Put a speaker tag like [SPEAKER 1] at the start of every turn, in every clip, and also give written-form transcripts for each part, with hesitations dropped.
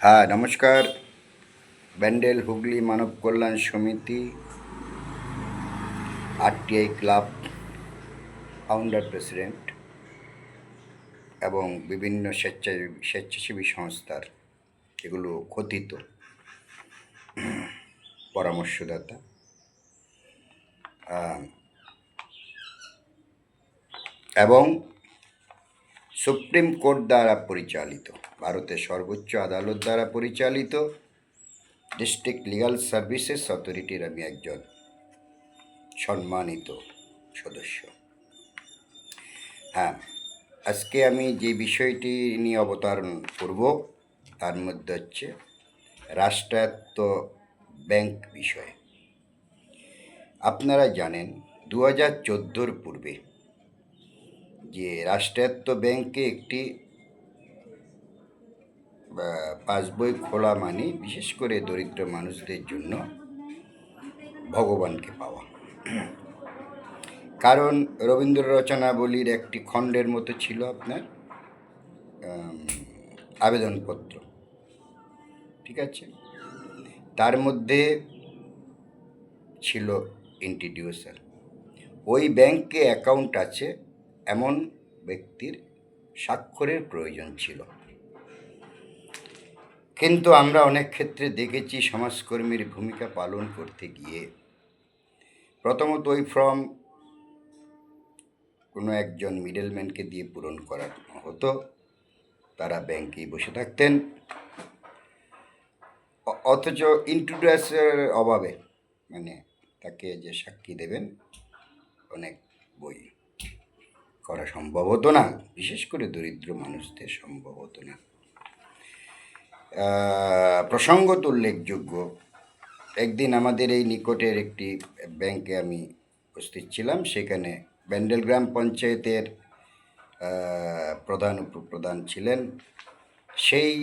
[SPEAKER 1] হ্যাঁ, নমস্কার। ব্যান্ডেল হুগলি মানব কল্যাণ সমিতি, আরটিআই ক্লাব ফাউন্ডার প্রেসিডেন্ট এবং বিভিন্ন স্বেচ্ছাসেবী সংস্থার এগুলো কথিত পরামর্শদাতা এবং সুপ্রিম কোর্ট দ্বারা পরিচালিত, ভারতের সর্বোচ্চ আদালত দ্বারা পরিচালিত ডিস্ট্রিক্ট লিগাল সার্ভিসেস অথরিটির আমি একজন সম্মানিত সদস্য। হ্যাঁ, আজকে আমি যে বিষয়টি নিয়ে অবতারণ করব তার মধ্যে হচ্ছে রাষ্ট্রায়ত্ত ব্যাংক বিষয়। আপনারা জানেন 2014 পূর্বে যে রাষ্ট্রায়ত্ত ব্যাংকে একটি পাসবই খোলা মানে বিশেষ করে দরিদ্র মানুষদের জন্য ভগবানকে পাওয়া। কারণ রবীন্দ্র রচনাবলীর একটি খণ্ডের মতো ছিল আপনার আবেদনপত্র, ঠিক আছে। তার মধ্যে ছিল ইন্ট্রোডিউসার, ওই ব্যাংকে অ্যাকাউন্ট আছে এমন ব্যক্তির স্বাক্ষরের প্রয়োজন ছিল। কিন্তু আমরা অনেক ক্ষেত্রে দেখেছি সমাজকর্মীর ভূমিকা পালন করতে গিয়ে প্রথমত ওই ফর্ম কোনো একজন মিডলম্যানকে দিয়ে পূরণ করানো হতো, তারা ব্যাংকেই বসে থাকতেন, অথচ ইন্ট্রোডিউসারের অভাবে মানে তাকে যে সাক্ষী দেবেন অনেক বই করা সম্ভব হতো না, বিশেষ করে দরিদ্র মানুষদের সম্ভব হতো না। প্রসঙ্গত উল্লেখযোগ্য, একদিন আমাদের এই নিকটের একটি ব্যাংকে আমি উপস্থিত ছিলাম। সেখানে ব্যান্ডেল গ্রাম পঞ্চায়েতের প্রধান উপপ্রধান ছিলেন। সেই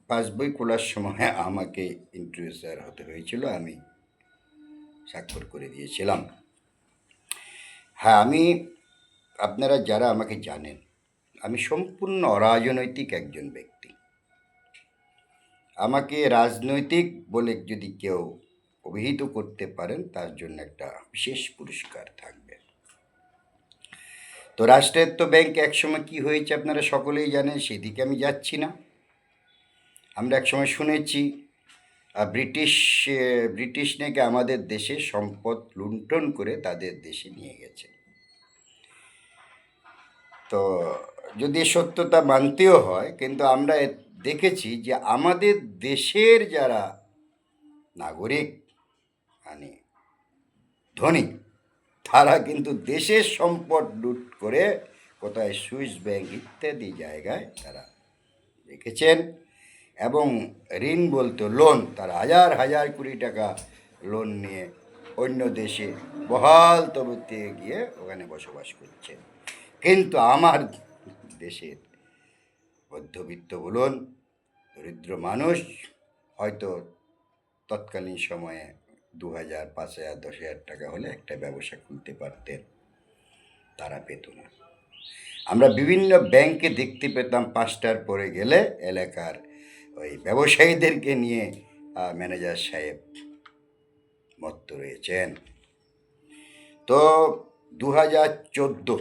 [SPEAKER 1] পাসবই খোলার সময় আমাকে ইন্ট্রোডিউসার হতে হয়েছিল, আমি স্বাক্ষর করে দিয়েছিলাম। হ্যাঁ, আপনারা যারা আমাকে জানেন, আমি সম্পূর্ণ অরাজনৈতিক একজন ব্যক্তি। আমাকে রাজনৈতিক বলে যদি কেউ অভিহিত করতে পারেন তার জন্য একটা বিশেষ পুরস্কার থাকবে। তো রাষ্ট্রায়ত্ত ব্যাংক একসময় কি হয়েছে আপনারা সকলেই জানেন, সেদিকে আমি যাচ্ছি না। আমরা একসময় শুনেছি ব্রিটিশ নাকি আমাদের দেশে সম্পদ লুণ্ঠন করে তাদের দেশে নিয়ে গেছে। তো যদি সত্যতা মানতেও হয়, কিন্তু আমরা দেখেছি যে আমাদের দেশের যারা নাগরিক মানে ধনী, তারা কিন্তু দেশের সম্পদ লুট করে কোথায় সুইস ব্যাংক ইত্যাদি জায়গায় তারা রেখেছেন এবং ঋণ বলতে লোন, তারা হাজার হাজার কোটি টাকা লোন নিয়ে অন্য দেশে বহাল তবিতে গিয়ে ওখানে বসবাস করছে। কিন্তু আমার দেশের মধ্যবিত্ত বলুন, দরিদ্র মানুষ হয়তো তৎকালীন সময়ে 2000, 5000, 10,000 টাকা হলে একটা ব্যবসা খুলতে পারতেন, তারা পেত না। আমরা বিভিন্ন ব্যাংকে দেখতে পেতাম 5টার পরে গেলে এলাকার ওই ব্যবসায়ীদেরকে নিয়ে ম্যানেজার সাহেব মত্ত রয়েছেন। তো 2014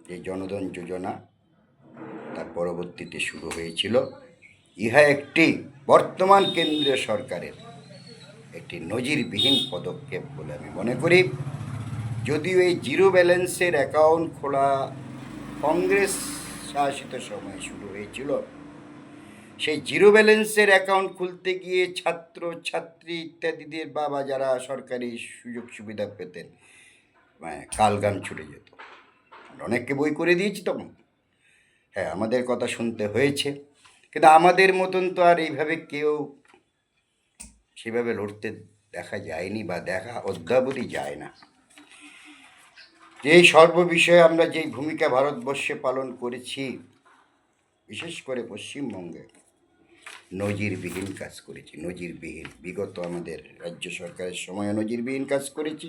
[SPEAKER 1] যে জনধন যোজনা তার পরবর্তীতে শুরু হয়েছিল, ইহা একটি বর্তমান কেন্দ্রীয় সরকারের একটি নজিরবিহীন পদক্ষেপ বলে আমি মনে করি। যদিও এই জিরো ব্যালেন্সের অ্যাকাউন্ট খোলা কংগ্রেস শাসিত সময় শুরু হয়েছিল, সেই জিরো ব্যালেন্সের অ্যাকাউন্ট খুলতে গিয়ে ছাত্র ছাত্রী ইত্যাদিদের বাবা যারা সরকারি সুযোগ সুবিধা পেতেন, কালগান ছুটে যেত। অনেককে বই করে দিয়েছি তখন, হ্যাঁ, আমাদের কথা শুনতে হয়েছে। কিন্তু আমাদের মতন তো আর এইভাবে কেউ সেভাবে লড়তে দেখা যায়নি বা দেখা অদ্যাবধি যায় না। এই সর্ববিষয়ে আমরা যেই ভূমিকা ভারতবর্ষে পালন করেছি, বিশেষ করে পশ্চিমবঙ্গে নজিরবিহীন কাজ করেছি। নজিরবিহীন, বিগত আমাদের রাজ্য সরকারের সময়ও নজিরবিহীন কাজ করেছি,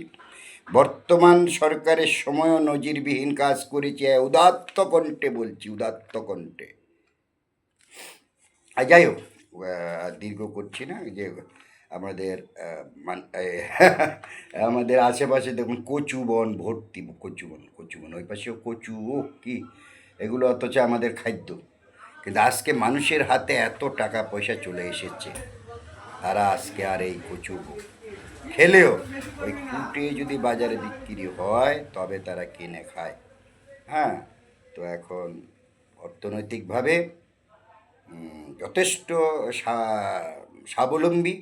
[SPEAKER 1] বর্তমান সরকারের সময়ও নজিরবিহীন কাজ করেছি। উদাত্ত কণ্ঠে বলছি, উদাত্ত কণ্ঠে। আর যাই হোক, দীর্ঘ করছি না। যে আমাদের আমাদের আশেপাশে দেখুন কচু বন ভর্তি, কচু বন, কচু বন, ওই পাশেও কচু, ও কি এগুলো অথচ আমাদের খাদ্য। কিন্তু আজকে মানুষের হাতে এত টাকা পয়সা চলে এসেছে, তারা আজকে আর এই কচু খেলেও ওই কুটে যদি বাজারে বিক্রি হয় তবে তারা কিনে খায়। হ্যাঁ, তো এখন অর্থনৈতিকভাবে যথেষ্ট স্বাবলম্বী।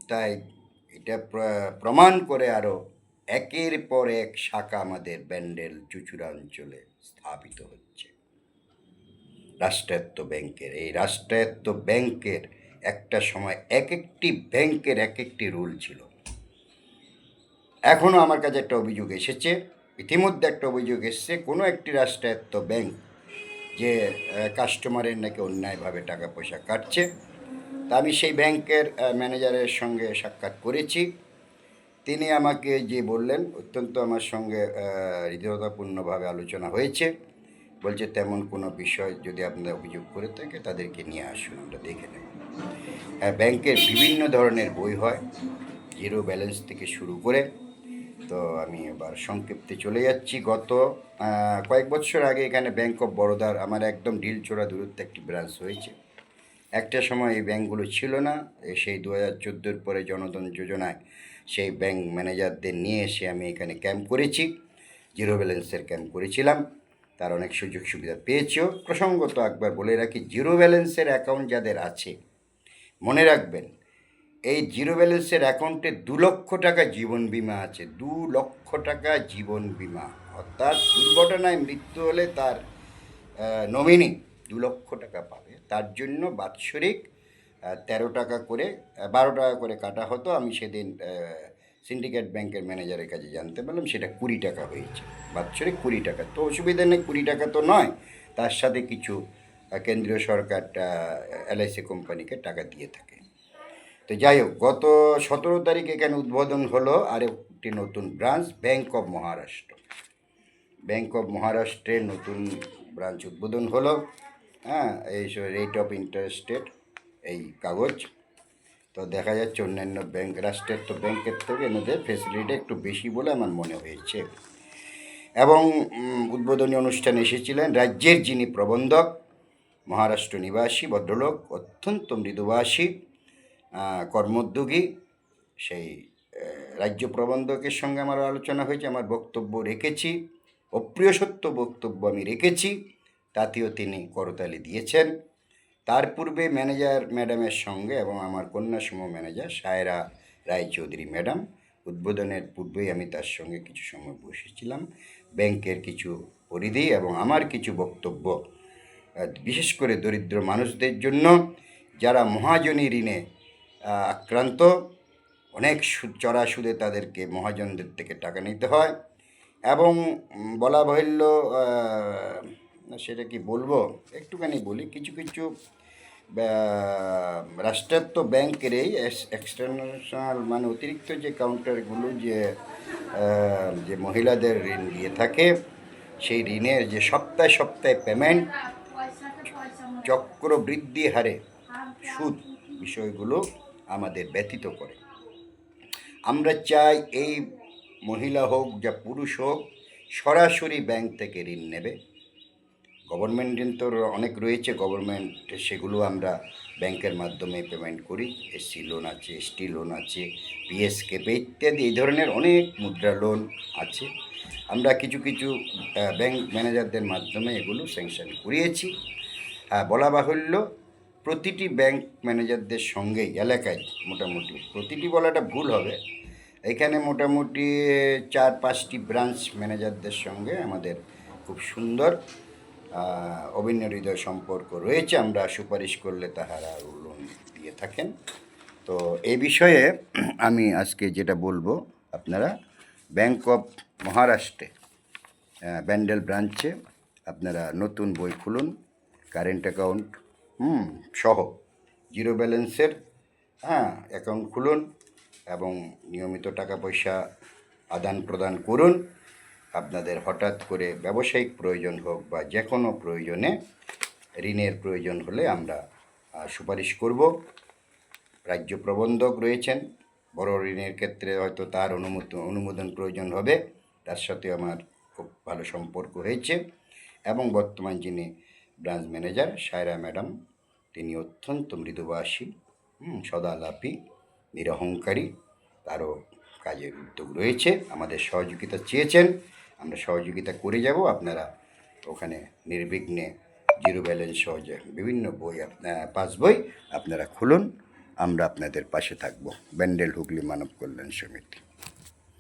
[SPEAKER 1] তাই এটা প্রমাণ করে আরও একের পর এক শাখা আমাদের ব্যান্ডেল চুঁচুড়া অঞ্চলে স্থাপিত হচ্ছে। রাষ্ট্রায়ত্ত ব্যাংকের, এই রাষ্ট্রায়ত্ত ব্যাংকের একটা সময় এক একটি ব্যাংকের এক একটি রুল ছিল। এখনও আমার কাছে একটা অভিযোগ এসেছে, ইতিমধ্যে একটা অভিযোগ এসছে, কোনো একটি রাষ্ট্রায়ত্ত ব্যাংক যে কাস্টমারের নাকি অন্যায়ভাবে টাকা পয়সা কাটছে। তা আমি সেই ব্যাংকের ম্যানেজারের সঙ্গে সাক্ষাৎ করেছি। তিনি আমাকে যে বললেন, অত্যন্ত আমার সঙ্গে হৃদয়তাপূর্ণভাবে আলোচনা হয়েছে। বলছে তেমন কোনো বিষয় যদি আপনারা অভিযোগ করে থাকে তাদেরকে নিয়ে আসুন, আমরা দেখে নেব। হ্যাঁ, ব্যাংকের বিভিন্ন ধরনের বই হয়, জিরো ব্যালেন্স থেকে শুরু করে। তো আমি এবার সংক্ষিপ্তে চলে যাচ্ছি। গত কয়েক বছর আগে এখানে ব্যাংক অফ বরোদার আমার একদম ঢিলছোড়া দূরত্বে একটি ব্রাঞ্চ হয়েছে। একটা সময় এই ব্যাংকগুলো ছিল না, সেই 2014-র পরে জনধন যোজনায় সেই ব্যাংক ম্যানেজারদের নিয়ে এসে আমি এখানে ক্যাম্প করেছি, জিরো ব্যালেন্সের ক্যাম্প করেছিলাম। তার অনেক সুযোগ সুবিধা পেয়েছেও। প্রসঙ্গত একবার বলে রাখি, জিরো ব্যালেন্সের অ্যাকাউন্ট যাদের আছে মনে রাখবেন, এই জিরো ব্যালেন্সের অ্যাকাউন্টে 2 লক্ষ টাকা জীবন বিমা আছে। 2 লক্ষ টাকা জীবন বিমা, অর্থাৎ দুর্ঘটনায় মৃত্যু হলে তার নমিনি 2 লক্ষ টাকা পাবে। তার জন্য বাৎসরিক 13 টাকা করে 12 টাকা করে কাটা হতো। আমি সেদিন সিন্ডিকেট ব্যাংকের ম্যানেজারের কাছে জানতে পারলাম সেটা 20 টাকা হয়েছে, বাৎসরিক 20 টাকা। তো অসুবিধা নেই, 20 টাকা তো নয়, তার সাথে কিছু কেন্দ্রীয় সরকার এলআইসি কোম্পানিকে টাকা দিয়ে থাকে। তো যাই হোক, গত 17 তারিখ এখানে উদ্বোধন হলো আর একটি নতুন branch, bank of Maharashtra. Bank of মহারাষ্ট্রের নতুন ব্রাঞ্চ উদ্বোধন হলো। হ্যাঁ, এই রেট অফ ইন্টারেস্টেড এই কাগজ। তো দেখা যাচ্ছে অন্যান্য ব্যাংক, রাষ্ট্রায়ত্ত ব্যাংকের থেকে এনাদের ফেসিলিটি একটু বেশি বলে আমার মনে হয়েছে। এবং উদ্বোধনী অনুষ্ঠানে এসেছিলেন রাজ্যের যিনি প্রবন্ধক, মহারাষ্ট্র নিবাসী ভদ্রলোক, অত্যন্ত মৃদুভাষী, কর্মোদ্যোগী, সেই রাজ্য প্রবন্ধকের সঙ্গে আমার আলোচনা হয়েছে। আমার বক্তব্য রেখেছি, অপ্রিয় সত্য বক্তব্য আমি রেখেছি, তাতেও তিনি করতালি দিয়েছেন। তার পূর্বে ম্যানেজার ম্যাডামের সঙ্গে এবং আমার কন্যাসম ম্যানেজার সায়রা রায়চৌধুরী ম্যাডাম, উদ্বোধনের পূর্বেই আমি তার সঙ্গে কিছু সময় বসেছিলাম। ব্যাংকের কিছু পরিধি এবং আমার কিছু বক্তব্য, বিশেষ করে দরিদ্র মানুষদের জন্য যারা মহাজনী ঋণে আক্রান্ত, অনেক চড়া সুদে তাদেরকে মহাজনদের থেকে টাকা নিতে হয়। এবং বলা বাহুল্য, সেটা কি বলবো, একটুখানি বলি, কিছু কিছু রাষ্ট্রায়ত্ত ব্যাংকের এই এক্সটার্নাল মানে অতিরিক্ত যে কাউন্টারগুলো যে মহিলাদের ঋণ দিয়ে থাকে, সেই ঋণের যে সপ্তাহে সপ্তাহে পেমেন্ট, চক্রবৃদ্ধি হারে সুদ, বিষয়গুলো আমাদের ব্যথিত করে। আমরা চাই এই মহিলা হোক যা পুরুষ হোক সরাসরি ব্যাংক থেকে ঋণ নেবে। গভর্নমেন্ট ঋণ তো অনেক রয়েছে, গভর্নমেন্ট সেগুলো আমরা ব্যাংকের মাধ্যমে পেমেন্ট করি। এসসি লোন আছে, এসটি লোন আছে, পিএসকেপে ইত্যাদি এই ধরনের অনেক মুদ্রা লোন আছে। আমরা কিছু কিছু ব্যাংক ম্যানেজারদের মাধ্যমে এগুলো স্যাংশন করিয়েছি। বলা বাহুল্য, প্রতিটি ব্যাংক ম্যানেজারদের সঙ্গেই এলাকায় মোটামুটি, প্রতিটি বলাটা ভুল হবে, এখানে মোটামুটি 4-5টি ব্রাঞ্চ ম্যানেজারদের সঙ্গে আমাদের খুব সুন্দর অভিন্ন হৃদয় সম্পর্ক রয়েছে। আমরা সুপারিশ করলে তাহারা লোন দিয়ে থাকেন। তো এই বিষয়ে আমি আজকে যেটা বলবো, আপনারা ব্যাংক অফ মহারাষ্ট্রে ব্যান্ডেল ব্রাঞ্চে আপনারা নতুন বই খুলুন, কারেন্ট অ্যাকাউন্ট সহ জিরো ব্যালেন্সের অ্যাকাউন্ট খুলুন এবং নিয়মিত টাকা পয়সা আদান প্রদান করুন। আপনাদের হঠাৎ করে ব্যবসায়িক প্রয়োজন হোক বা যে কোনো প্রয়োজনে ঋণের প্রয়োজন হলে আমরা সুপারিশ করব। রাজ্য প্রবন্ধক রয়েছেন, বড় ঋণের ক্ষেত্রে হয়তো তার অনুমোদন প্রয়োজন হবে, তার সাথে আমার খুব ভালো সম্পর্ক হয়েছে। এবং বর্তমান যিনি ব্রাঞ্চ ম্যানেজার সায়রা ম্যাডাম, তিনি অত্যন্ত মৃদুভাষী, সদালাপী, নিরহংকারী, তারও কাজের উদ্যোগ রয়েছে। আমাদের সহযোগিতা চেয়েছেন, আমরা সহযোগিতা করে যাব। আপনারা ওখানে নির্বিঘ্নে জিরো ব্যালেন্স সহজে বিভিন্ন বই পাস বই আপনারা খুলুন, আমরা আপনাদের পাশে থাকব। ব্যান্ডেল হুগলি মানব কল্যাণ সমিতি।